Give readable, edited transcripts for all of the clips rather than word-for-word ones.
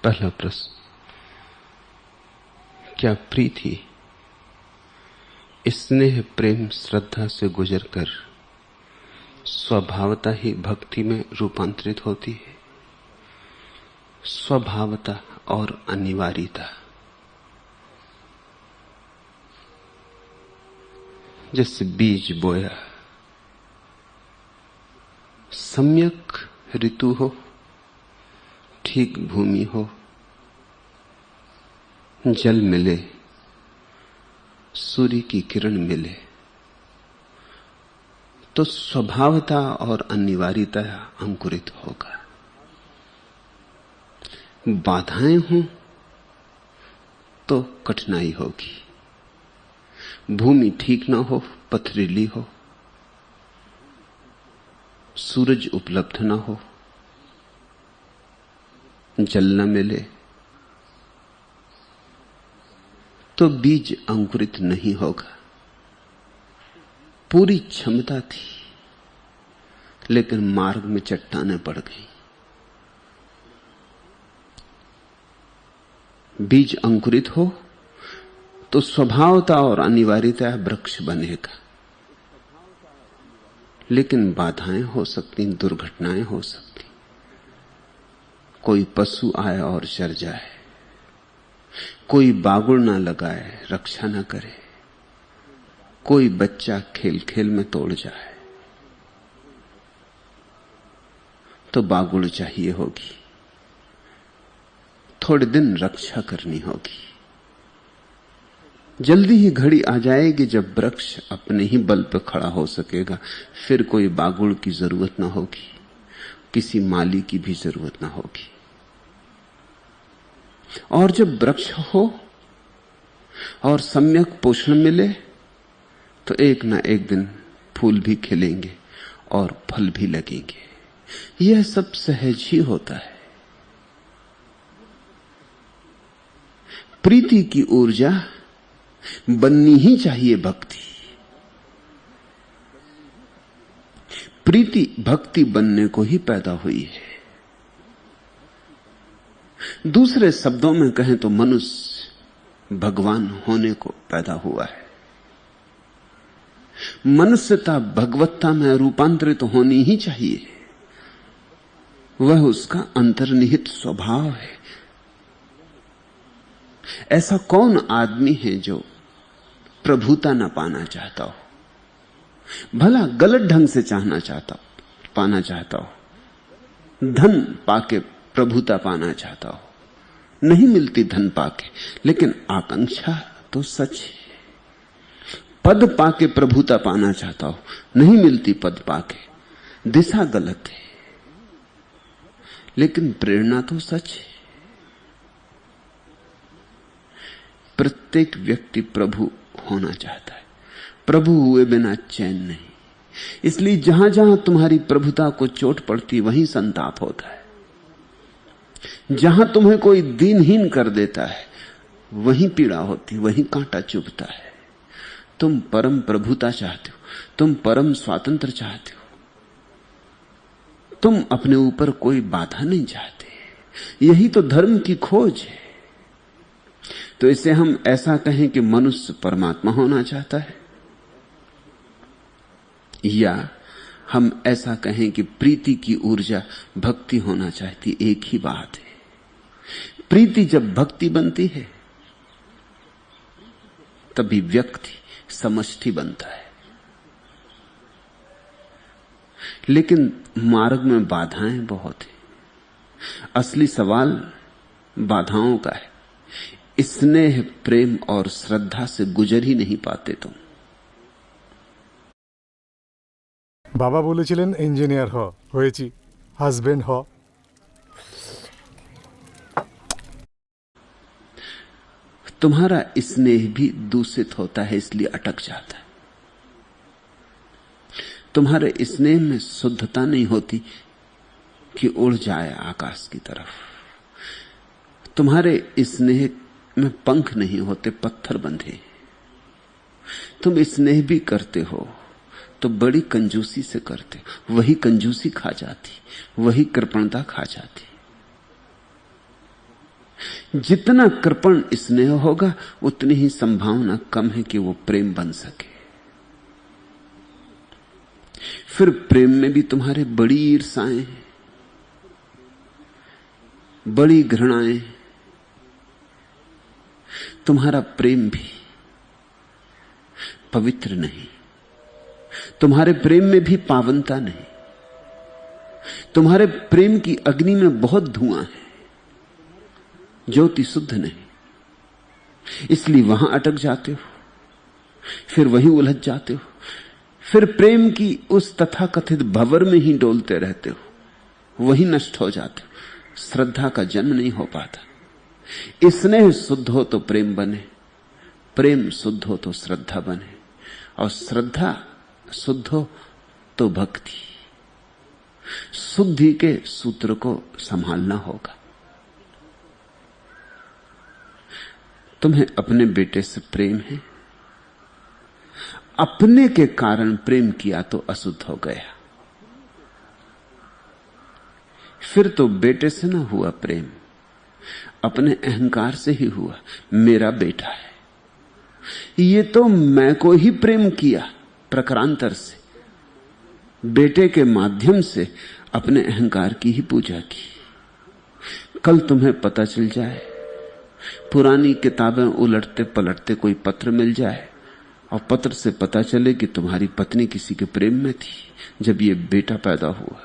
पहला प्रश्न, क्या प्रीति स्नेह प्रेम श्रद्धा से गुजरकर स्वभावता ही भक्ति में रूपांतरित होती है? स्वभावता और अनिवार्यता। जैसे बीज बोया, सम्यक ऋतु हो, ठीक भूमि हो, जल मिले, सूर्य की किरण मिले, तो स्वभावता और अनिवार्यता अंकुरित होगा। बाधाएं हों तो कठिनाई होगी। भूमि ठीक ना हो, पथरीली हो, सूरज उपलब्ध ना हो, जल न मिले, तो बीज अंकुरित नहीं होगा। पूरी क्षमता थी, लेकिन मार्ग में चट्टानें पड़ गई। बीज अंकुरित हो तो स्वभावता और अनिवार्यता वृक्ष बनेगा, लेकिन बाधाएं हो सकती, दुर्घटनाएं हो सकती। कोई पशु आए और चर जाए, कोई बागुड़ ना लगाए, रक्षा ना करे, कोई बच्चा खेल खेल में तोड़ जाए, तो बागुड़ चाहिए होगी, थोड़े दिन रक्षा करनी होगी। जल्दी ही घड़ी आ जाएगी जब वृक्ष अपने ही बल पर खड़ा हो सकेगा, फिर कोई बागुड़ की जरूरत ना होगी, किसी माली की भी जरूरत ना होगी। और जब वृक्ष हो और सम्यक पोषण मिले, तो एक ना एक दिन फूल भी खिलेंगे और फल भी लगेंगे। यह सब सहज ही होता है। प्रीति की ऊर्जा बननी ही चाहिए भक्ति। प्रीति भक्ति बनने को ही पैदा हुई है। दूसरे शब्दों में कहें तो मनुष्य भगवान होने को पैदा हुआ है। मनुष्यता भगवत्ता में रूपांतरित होनी ही चाहिए। वह उसका अंतर्निहित स्वभाव है। ऐसा कौन आदमी है जो प्रभुता न पाना चाहता हो? भला गलत ढंग से पाना चाहता हो, धन पाके प्रभुता पाना चाहता हो, नहीं मिलती धन पाके, लेकिन आकांक्षा तो सच है। पद पाके प्रभुता पाना चाहता हो, नहीं मिलती पद पाके, दिशा गलत है, लेकिन प्रेरणा तो सच है। प्रत्येक व्यक्ति प्रभु होना चाहता है। प्रभु हुए बिना चैन नहीं। इसलिए जहां जहां तुम्हारी प्रभुता को चोट पड़ती, वहीं संताप होता है। जहां तुम्हें कोई दीनहीन कर देता है, वहीं पीड़ा होती, वहीं कांटा चुभता है। तुम परम प्रभुता चाहते हो, तुम परम स्वातंत्र चाहते हो, तुम अपने ऊपर कोई बाधा नहीं चाहते। यही तो धर्म की खोज है। तो इसे हम ऐसा कहें कि मनुष्य परमात्मा होना चाहता है, या हम ऐसा कहें कि प्रीति की ऊर्जा भक्ति होना चाहती, एक ही बात है। प्रीति जब भक्ति बनती है, तभी व्यक्ति समष्टि बनता है। लेकिन मार्ग में बाधाएं बहुत हैं। असली सवाल बाधाओं का है। स्नेह प्रेम और श्रद्धा से गुजर ही नहीं पाते तुम। বাবা বলেছিলেন ইঞ্জিনিয়ার হয়েছি, হাজবেন্ড হ। तुम्हारा स्नेह भी दूषित होता है, इसलिए अटक जाता है। तुम्हारे स्नेह में शुद्धता नहीं होती कि उड़ जाए आकाश की तरफ। तुम्हारे स्नेह में पंख नहीं होते, पत्थर बंधे। तुम स्नेह भी करते हो तो बड़ी कंजूसी से करते, वही कंजूसी खा जाती, वही कृपणता खा जाती। जितना कृपण स्नेह होगा उतनी ही संभावना कम है कि वो प्रेम बन सके। फिर प्रेम में भी तुम्हारे बड़ी ईर्ष्याएं, बड़ी घृणाएं। तुम्हारा प्रेम भी पवित्र नहीं, तुम्हारे प्रेम में भी पावनता नहीं। तुम्हारे प्रेम की अग्नि में बहुत धुआं है, ज्योति शुद्ध नहीं। इसलिए वहां अटक जाते हो, फिर वहीं उलझ जाते हो, फिर प्रेम की उस तथाकथित भंवर में ही डोलते रहते हो, वहीं नष्ट हो जाते हो। श्रद्धा का जन्म नहीं हो पाता। स्नेह शुद्ध हो तो प्रेम बने, प्रेम शुद्ध हो तो श्रद्धा बने, और श्रद्धा शुद्ध हो तो भक्ति। शुद्धि के सूत्र को संभालना होगा। तुम्हें अपने बेटे से प्रेम है, अपने के कारण प्रेम किया तो अशुद्ध हो गया। फिर तो बेटे से ना हुआ प्रेम, अपने अहंकार से ही हुआ। मेरा बेटा है, ये तो मैं को ही प्रेम किया प्रकारांतर से, बेटे के माध्यम से अपने अहंकार की ही पूजा की। कल तुम्हें पता चल जाए, पुरानी किताबें उलटते पलटते कोई पत्र मिल जाए और पत्र से पता चले कि तुम्हारी पत्नी किसी के प्रेम में थी जब ये बेटा पैदा हुआ,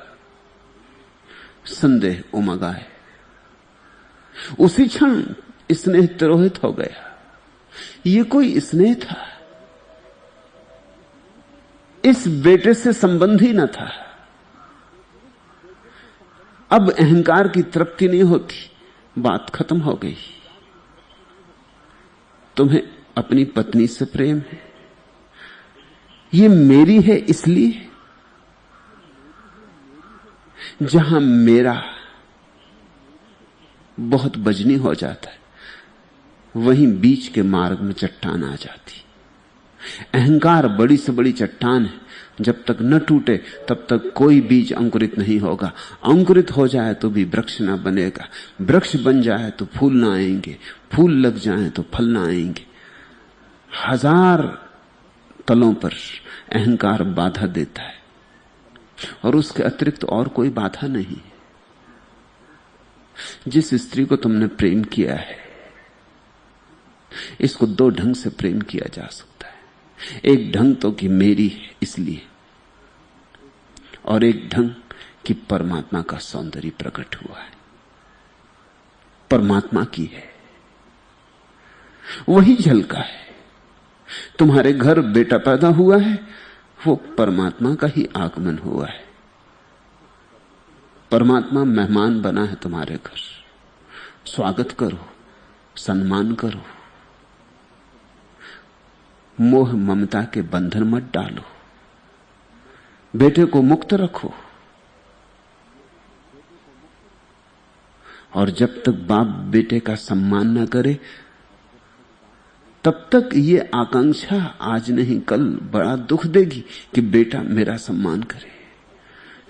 संदेह उमगाए। उसी क्षण स्नेह तिरोहित हो गया। ये कोई स्नेह था? इस बेटे से संबंध ही न था। अब अहंकार की तृप्ति नहीं होती, बात खत्म हो गई। तुम्हें अपनी पत्नी से प्रेम है, ये मेरी है इसलिए। जहां मेरा बहुत बजनी हो जाता है, वहीं बीच के मार्ग में चट्टान आ जाती। अहंकार बड़ी से बड़ी चट्टान है, जब तक न टूटे तब तक कोई बीज अंकुरित नहीं होगा। अंकुरित हो जाए तो भी वृक्ष ना बनेगा, वृक्ष बन जाए तो फूल ना आएंगे, फूल लग जाए तो फल ना आएंगे। हजार तलों पर अहंकार बाधा देता है और उसके अतिरिक्त और कोई बाधा नहीं। जिस स्त्री को तुमने प्रेम किया है, इसको दो ढंग से प्रेम किया जा सकता है। एक ढंग तो कि मेरी है इसलिए, और एक ढंग कि परमात्मा का सौंदर्य प्रकट हुआ है, परमात्मा की है, वही झलका है। तुम्हारे घर बेटा पैदा हुआ है, वो परमात्मा का ही आगमन हुआ है। परमात्मा मेहमान बना है तुम्हारे घर, स्वागत करो, सम्मान करो, मोह ममता के बंधन मत डालो, बेटे को मुक्त रखो। और जब तक बाप बेटे का सम्मान न करे, तब तक ये आकांक्षा आज नहीं कल बड़ा दुख देगी कि बेटा मेरा सम्मान करे।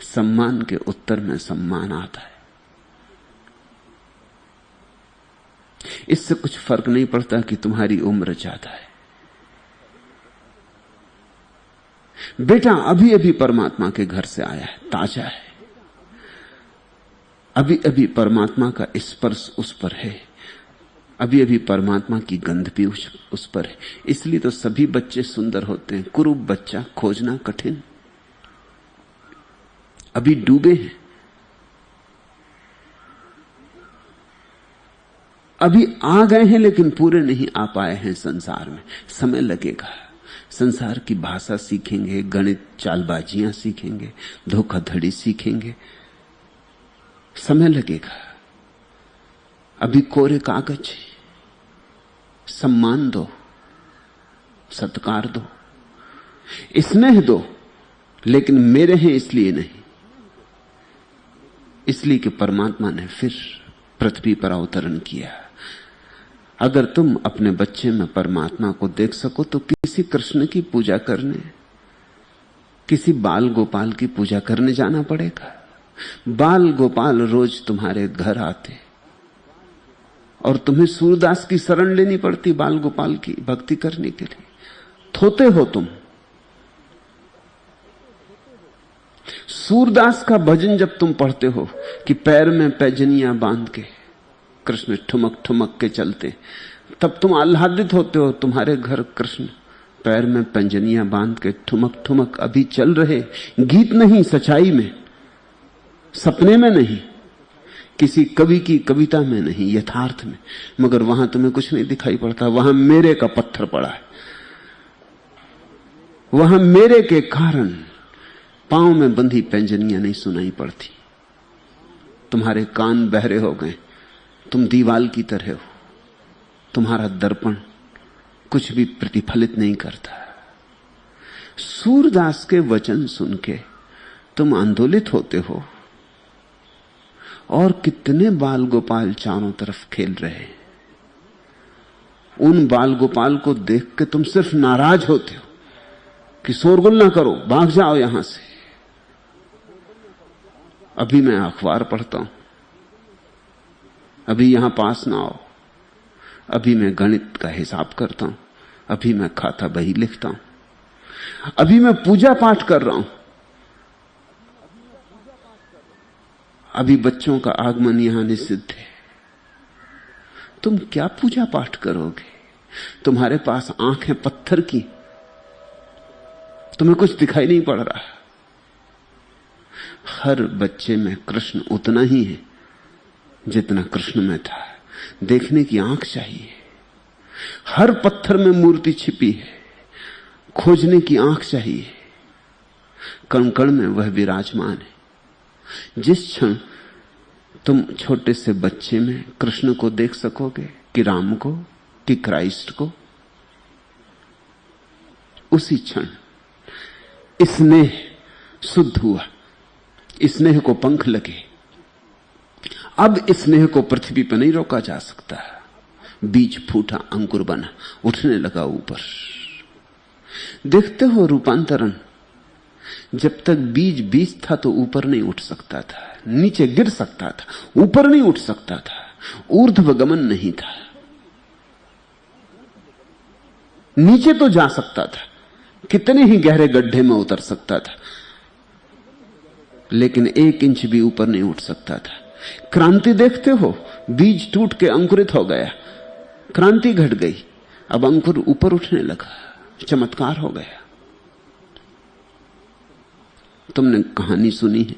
सम्मान के उत्तर में सम्मान आता है। इससे कुछ फर्क नहीं पड़ता कि तुम्हारी उम्र ज्यादा है। बेटा अभी अभी परमात्मा के घर से आया है, ताजा है, अभी अभी परमात्मा का स्पर्श उस पर है, अभी अभी परमात्मा की गंध भी उस पर है। इसलिए तो सभी बच्चे सुंदर होते हैं। कुरूप बच्चा खोजना कठिन, अभी डूबे हैं, अभी आ गए हैं लेकिन पूरे नहीं आ पाए हैं संसार में। समय लगेगा, संसार की भाषा सीखेंगे, गणित चालबाजियां सीखेंगे, धोखाधड़ी सीखेंगे, समय लगेगा। अभी कोरे कागज। सम्मान दो, सत्कार दो, स्नेह दो, लेकिन मेरे हैं इसलिए नहीं, इसलिए कि परमात्मा ने फिर पृथ्वी पर अवतरण किया। अगर तुम अपने बच्चे में परमात्मा को देख सको तो किसी कृष्ण की पूजा करने, किसी बाल गोपाल की पूजा करने जाना पड़ेगा। बाल गोपाल रोज तुम्हारे घर आते और तुम्हें सूरदास की शरण लेनी पड़ती बाल गोपाल की भक्ति करने के लिए। थोते हो तुम। सूरदास का भजन जब तुम पढ़ते हो कि पैर में पैजनियां बांध के कृष्ण ठुमक ठुमक के चलते, तब तुम आह्लादित होते हो। तुम्हारे घर कृष्ण पैर में पैजनियां बांध के ठुमक ठुमक अभी चल रहे, गीत नहीं, सच्चाई में, सपने में नहीं, किसी कवि की कविता में नहीं, यथार्थ में। मगर वहां तुम्हें कुछ नहीं दिखाई पड़ता। वहां मेरे का पत्थर पड़ा है। वहां मेरे के कारण पांव में बंधी पैंजनियां नहीं सुनाई पड़ती। तुम्हारे कान बहरे हो गए, तुम दीवाल की तरह हो। तुम्हारा दर्पण कुछ भी प्रतिफलित नहीं करता। सूरदास के वचन सुन के तुम आंदोलित होते हो, और कितने बाल गोपाल चारों तरफ खेल रहे हैं। उन बाल गोपाल को देख के तुम सिर्फ नाराज होते हो कि शोरगुल ना करो, भाग जाओ यहां से। अभी मैं अखबार पढ़ता हूं, अभी यहां पास ना आओ, अभी मैं गणित का हिसाब करता हूं, अभी मैं खाता बही लिखता हूं, अभी मैं पूजा पाठ कर रहा हूं, अभी बच्चों का आगमन यहां निषिद्ध है। तुम क्या पूजा पाठ करोगे? तुम्हारे पास आंखें पत्थर की, तुम्हें कुछ दिखाई नहीं पड़ रहा। हर बच्चे में कृष्ण उतना ही है जितना कृष्ण में था। देखने की आंख चाहिए। हर पत्थर में मूर्ति छिपी है, खोजने की आंख चाहिए। कण कण में वह विराजमान है। जिस क्षण तुम छोटे से बच्चे में कृष्ण को देख सकोगे, कि राम को, कि क्राइस्ट को, उसी क्षण स्नेह शुद्ध हुआ, स्नेह को पंख लगे। अब स्नेह को पृथ्वी पर नहीं रोका जा सकता। बीज फूटा, अंकुर बना, उठने लगा ऊपर। देखते हो रूपांतरण। जब तक बीज बीज था तो ऊपर नहीं उठ सकता था, नीचे गिर सकता था, ऊपर नहीं उठ सकता था, ऊर्ध्वगमन नहीं था। नीचे तो जा सकता था, कितने ही गहरे गड्ढे में उतर सकता था, लेकिन 1 इंच भी ऊपर नहीं उठ सकता था। क्रांति देखते हो, बीज टूट के अंकुरित हो गया, क्रांति घट गई, अब अंकुर ऊपर उठने लगा, चमत्कार हो गया। तुमने कहानी सुनी है,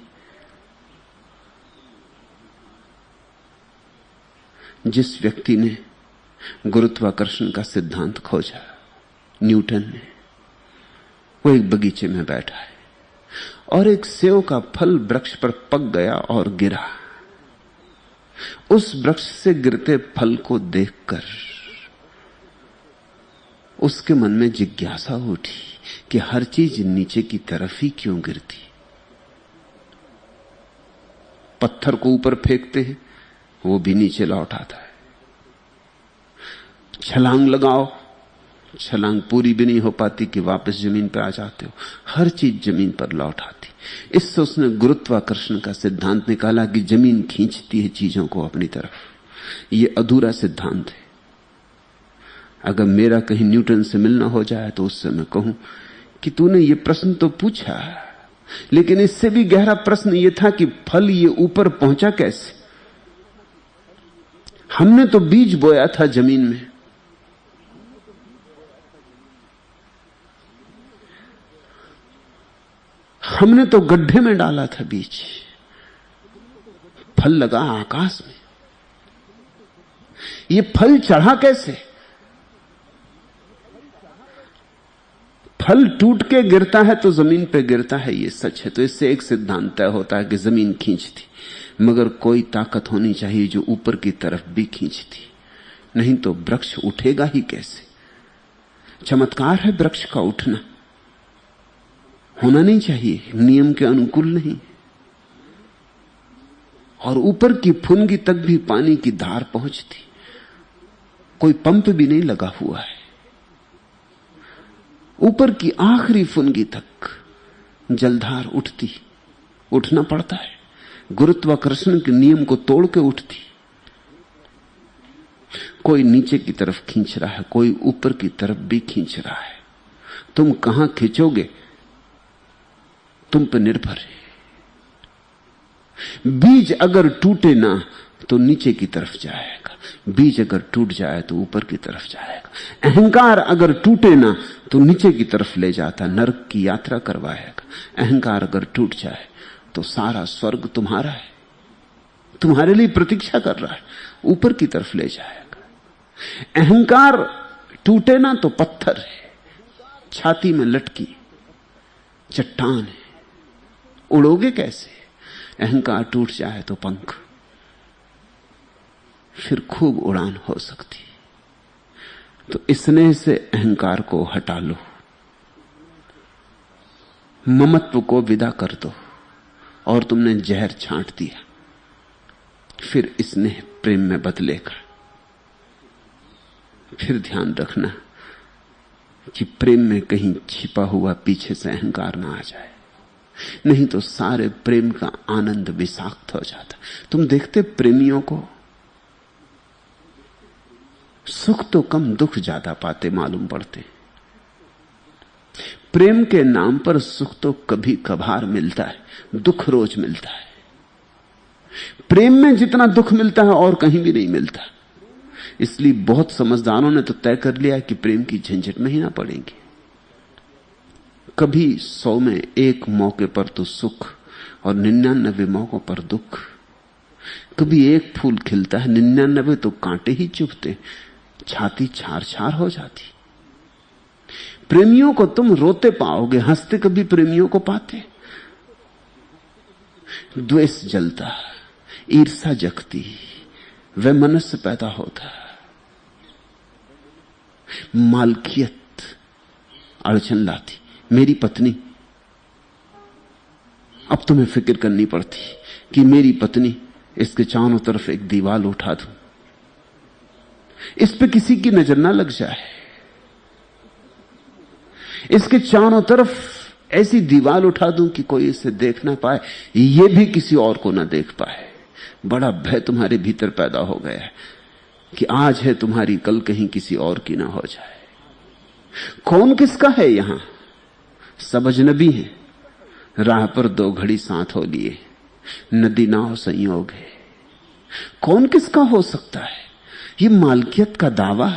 जिस व्यक्ति ने गुरुत्वाकर्षण का सिद्धांत खोजा, न्यूटन ने, वो एक बगीचे में बैठा है और एक सेव का फल वृक्ष पर पक गया और गिरा। उस वृक्ष से गिरते फल को देखकर उसके मन में जिज्ञासा उठी कि हर चीज नीचे की तरफ ही क्यों गिरती। पत्थर को ऊपर फेंकते हैं, वो भी नीचे लौट आता है। छलांग लगाओ, छलांग पूरी भी नहीं हो पाती कि वापस जमीन पर आ जाते हो। हर चीज जमीन पर लौट आती। इससे उसने गुरुत्वाकर्षण का सिद्धांत निकाला कि जमीन खींचती है चीजों को अपनी तरफ। यह अधूरा सिद्धांत है। अगर मेरा कहीं न्यूटन से मिलना हो जाए तो उससे मैं कहूं कि तूने ये प्रश्न तो पूछा, लेकिन इससे भी गहरा प्रश्न यह था कि फल ये ऊपर पहुंचा कैसे। हमने तो बीज बोया था जमीन में, हमने तो गड्ढे में डाला था बीज, फल लगा आकाश में। ये फल चढ़ा कैसे? फल टूट के गिरता है तो जमीन पे गिरता है, ये सच है। तो इससे एक सिद्धांत तय होता है कि जमीन खींचती, मगर कोई ताकत होनी चाहिए जो ऊपर की तरफ भी खींचती, नहीं तो वृक्ष उठेगा ही कैसे। चमत्कार है वृक्ष का उठना, होना नहीं चाहिए, नियम के अनुकूल नहीं। और ऊपर की फुनगी तक भी पानी की धार पहुंचती, कोई पंप भी नहीं लगा हुआ है। ऊपर की आखिरी फुनगी तक जलधार उठती, उठना पड़ता है, गुरुत्वाकर्षण के नियम को तोड़ के उठती। कोई नीचे की तरफ खींच रहा है, कोई ऊपर की तरफ भी खींच रहा है। तुम कहां खींचोगे तुम पर निर्भर है। बीज अगर टूटे ना तो नीचे की तरफ जाएगा, बीज अगर टूट जाए तो ऊपर की तरफ जाएगा। अहंकार अगर टूटे ना तो नीचे की तरफ ले जाता, नरक की यात्रा करवाएगा। अहंकार अगर टूट जाए तो सारा स्वर्ग तुम्हारा है, तुम्हारे लिए प्रतीक्षा कर रहा है, ऊपर की तरफ ले जाएगा। अहंकार टूटे ना तो पत्थर है, छाती में लटकी चट्टान है, उड़ोगे कैसे? अहंकार टूट जाए तो पंख, फिर खूब उड़ान हो सकती। तो स्नेह से अहंकार को हटा लो, ममत्व को विदा कर दो, और तुमने जहर छांट दिया। फिर स्नेह प्रेम में बदलेगा। फिर ध्यान रखना कि प्रेम में कहीं छिपा हुआ पीछे से अहंकार ना आ जाए, नहीं तो सारे प्रेम का आनंद विषाक्त हो जाता। तुम देखते प्रेमियों को सुख तो कम दुख ज्यादा पाते मालूम पड़ते। प्रेम के नाम पर सुख तो कभी कभार मिलता है, दुख रोज मिलता है। प्रेम में जितना दुख मिलता है और कहीं भी नहीं मिलता। इसलिए बहुत समझदारों ने तो तय कर लिया कि प्रेम की झंझट में ही ना पड़ेंगे। कभी 100 में 1 मौके पर तो सुख और 99 मौकों पर दुख। कभी एक फूल खिलता है, 99 तो कांटे ही चुभते, छाती छार छार हो जाती। प्रेमियों को तुम रोते पाओगे, हंसते कभी प्रेमियों को पाते? द्वेष जलता, ईर्षा जगती, वह मनुष्य पैदा होता, मालकियत अड़चन लाती। मेरी पत्नी, अब तुम्हें फिक्र करनी पड़ती कि मेरी पत्नी, इसके चारों तरफ एक दीवार उठा दूं, इस पे किसी की नजर ना लग जाए, इसके चारों तरफ ऐसी दीवार उठा दूं कि कोई इसे देख ना पाए, ये भी किसी और को ना देख पाए। बड़ा भय तुम्हारे भीतर पैदा हो गया है कि आज है तुम्हारी, कल कहीं किसी और की ना हो जाए। कौन किसका है यहां? सब अजनबी है। राह पर 2 घड़ी साथ हो लिए, नदी नाव संयोग है। कौन किसका हो सकता है? ये मालकियत का दावा।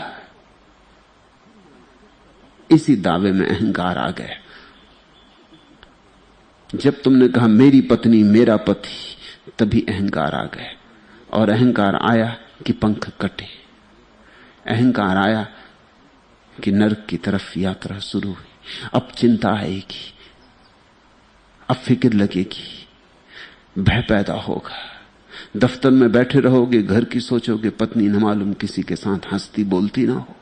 इसी दावे में अहंकार आ गया। जब तुमने कहा मेरी पत्नी, मेरा पति, तभी अहंकार आ गया। और अहंकार आया कि पंख कटे, अहंकार आया कि नरक की तरफ यात्रा शुरू हुई। अब चिंता आएगी, अब फिक्र लगेगी, भय पैदा होगा। दफ्तर में बैठे रहोगे, घर की सोचोगे, पत्नी न मालूम किसी के साथ हंसती बोलती ना हो।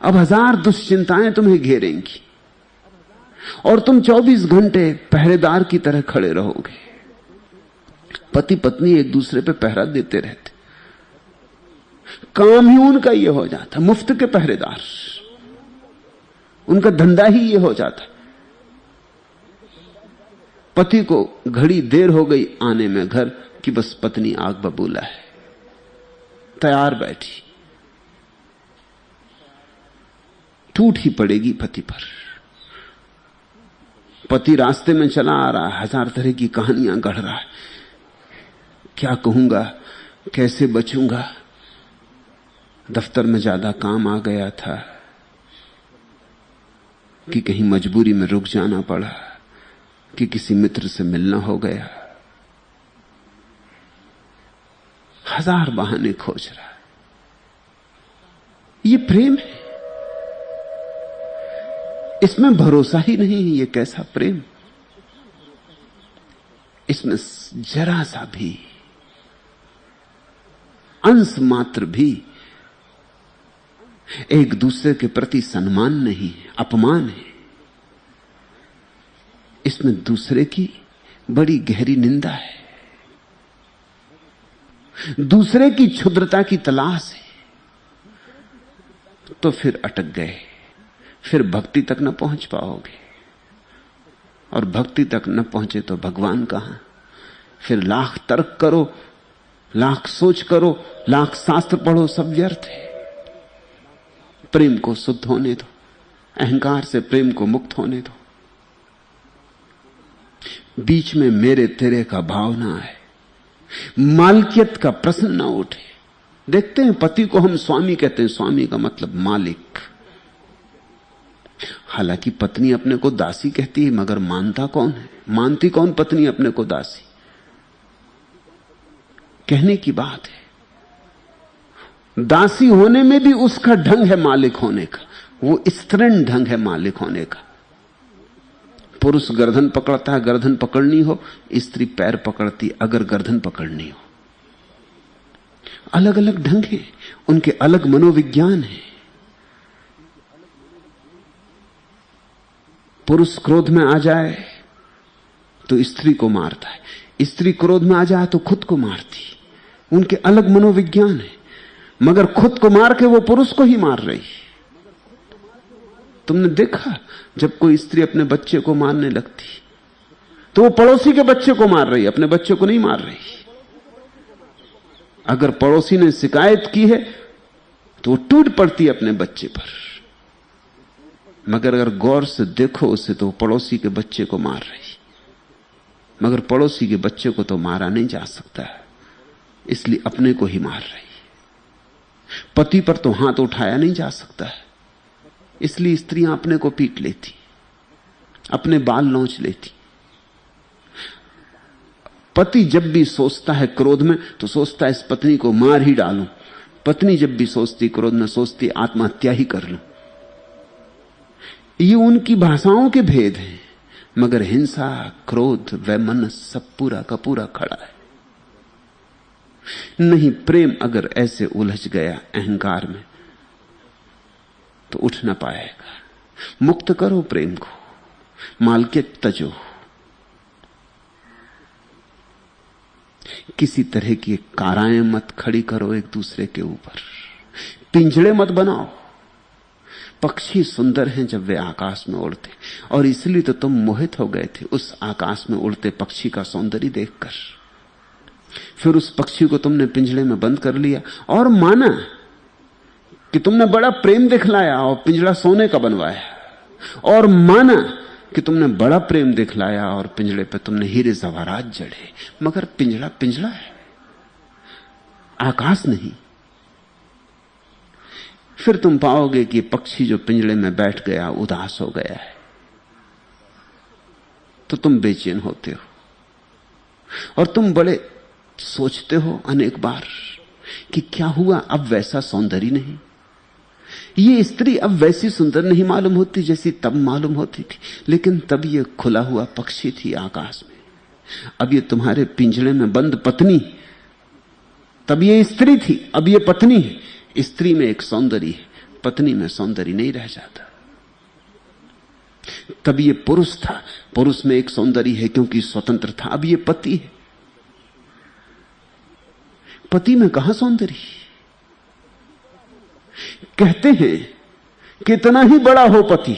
अब 1000 दुश्चिंताएं तुम्हें घेरेंगी और तुम 24 घंटे पहरेदार की तरह खड़े रहोगे। पति पत्नी एक दूसरे पे पहरा देते रहते, काम ही उनका ये हो जाता, मुफ्त के पहरेदार, उनका धंधा ही ये हो जाता। पति को घड़ी देर हो गई आने में घर कि बस पत्नी आग बबूला है, तैयार बैठी, टूट ही पड़ेगी पति पर। पति रास्ते में चला आ रहा है, 1000 तरह की कहानियां गढ़ रहा है, क्या कहूंगा, कैसे बचूंगा, दफ्तर में ज्यादा काम आ गया था कि कहीं मजबूरी में रुक जाना पड़ा, कि किसी मित्र से मिलना हो गया। 1000 बहाने खोज रहा है। ये प्रेम है, इसमें भरोसा ही नहीं है। ये कैसा प्रेम? इसमें जरा सा भी, अंश मात्र भी एक दूसरे के प्रति सम्मान नहीं, अपमान है। इसमें दूसरे की बड़ी गहरी निंदा है, दूसरे की क्षुद्रता की तलाश है। तो फिर अटक गए, फिर भक्ति तक न पहुंच पाओगे, और भक्ति तक न पहुंचे तो भगवान कहां? फिर लाख तर्क करो लाख सोच करो, लाख शास्त्र पढ़ो, सब व्यर्थ है। प्रेम को शुद्ध होने दो, अहंकार से प्रेम को मुक्त होने दो। बीच में मेरे तेरे का भाव ना आए, मालकियत का प्रश्न ना उठे। देखते हैं पति को हम स्वामी कहते हैं, स्वामी का मतलब मालिक। हालांकि पत्नी अपने को दासी कहती है, मगर मानता कौन है? मानती कौन पत्नी अपने को दासी? कहने की बात है। दासी होने में भी उसका ढंग है मालिक होने का, वो स्त्रीण ढंग है मालिक होने का। पुरुष गर्दन पकड़ता है, गर्दन पकड़नी हो, स्त्री पैर पकड़ती अगर गर्दन पकड़नी हो। अलग अलग ढंग हैं, उनके अलग मनोविज्ञान है। पुरुष क्रोध में आ जाए तो स्त्री को मारता है, स्त्री क्रोध में आ जाए तो खुद को मारती। उनके अलग मनोविज्ञान है, मगर खुद को मार के वो पुरुष को ही मार रही। तुमने देखा जब कोई स्त्री अपने बच्चे को मारने लगती तो वो पड़ोसी के बच्चे को मार रही, अपने बच्चे को नहीं मार रही। अगर पड़ोसी ने शिकायत की है तो वो टूट पड़ती अपने बच्चे पर, मगर अगर गौर से देखो उसे तो पड़ोसी के बच्चे को मार रही। मगर पड़ोसी के बच्चे को तो मारा नहीं जा सकता, इसलिए अपने को ही मार रही। पति पर तो हाथ उठाया नहीं जा सकता है, इसलिए स्त्रियां अपने को पीट लेती, अपने बाल नोच लेती। पति जब भी सोचता है क्रोध में तो सोचता है इस पत्नी को मार ही डालूं। पत्नी जब भी सोचती क्रोध में सोचती आत्महत्या ही कर लूं। ये उनकी भाषाओं के भेद हैं, मगर हिंसा, क्रोध, वैमनस्य सब पूरा का पूरा खड़ा है। नहीं, प्रेम अगर ऐसे उलझ गया अहंकार में तो उठ ना पाएगा। मुक्त करो प्रेम को, मालकियत तजो। किसी तरह की काराएं मत खड़ी करो एक दूसरे के ऊपर, पिंजड़े मत बनाओ। पक्षी सुंदर हैं जब वे आकाश में उड़ते, और इसलिए तो तुम मोहित हो गए थे उस आकाश में उड़ते पक्षी का सौंदर्य देखकर। फिर उस पक्षी को तुमने पिंजड़े में बंद कर लिया और माना कि तुमने बड़ा प्रेम दिखलाया और पिंजड़ा सोने का बनवाया, और माना कि तुमने बड़ा प्रेम दिखलाया और पिंजड़े पे तुमने हीरे जवाहरात जड़े, मगर पिंजड़ा पिंजड़ा है, आकाश नहीं। फिर तुम पाओगे कि पक्षी जो पिंजड़े में बैठ गया उदास हो गया है, तो तुम बेचैन होते हो और तुम बड़े सोचते हो अनेक बार कि क्या हुआ, अब वैसा सौंदर्य नहीं। ये स्त्री अब वैसी सुंदर नहीं मालूम होती जैसी तब मालूम होती थी, लेकिन तब ये खुला हुआ पक्षी थी आकाश में। अब ये तुम्हारे पिंजड़े में बंद पत्नी, तब ये स्त्री थी, अब ये पत्नी है। स्त्री में एक सौंदर्य है, पत्नी में सौंदर्य नहीं रह जाता। तब ये पुरुष था, पुरुष में एक सौंदर्य है क्योंकि स्वतंत्र था। अब ये पति है, पति में कहां सौंदर्य? कहते हैं कितना ही बड़ा हो पति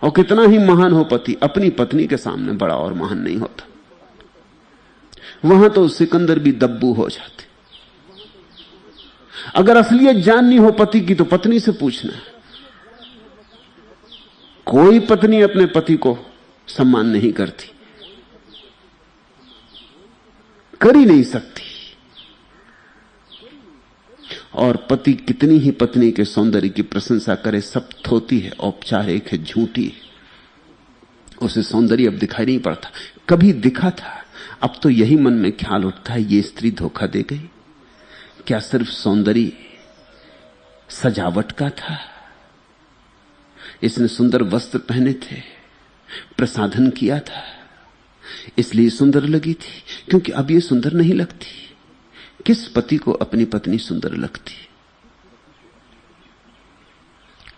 और कितना ही महान हो पति, अपनी पत्नी के सामने बड़ा और महान नहीं होता। वहां तो सिकंदर भी दब्बू हो जाते। अगर असलियत जाननी हो पति की तो पत्नी से पूछना। कोई पत्नी अपने पति को सम्मान नहीं करती, कर ही नहीं सकती। और पति कितनी ही पत्नी के सौंदर्य की प्रशंसा करे, सब थोती है, औपचारिक है, झूठी है। उसे सौंदर्य अब दिखाई नहीं पड़ता। कभी दिखा था, अब तो यही मन में ख्याल उठता है ये स्त्री धोखा दे गई। क्या सिर्फ सौंदर्य सजावट का था? इसने सुंदर वस्त्र पहने थे, प्रसाधन किया था, इसलिए सुंदर लगी थी। क्योंकि अब ये सुंदर नहीं लगती। किस पति को अपनी पत्नी सुंदर लगती?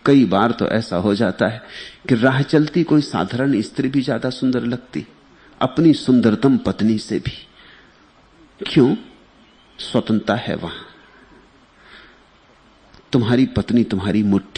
कई बार तो ऐसा हो जाता है कि राह चलती कोई साधारण स्त्री भी ज्यादा सुंदर लगती अपनी सुंदरतम पत्नी से भी। क्यों? स्वतंत्रता है वहां। तुम्हारी पत्नी तुम्हारी मुट्ठी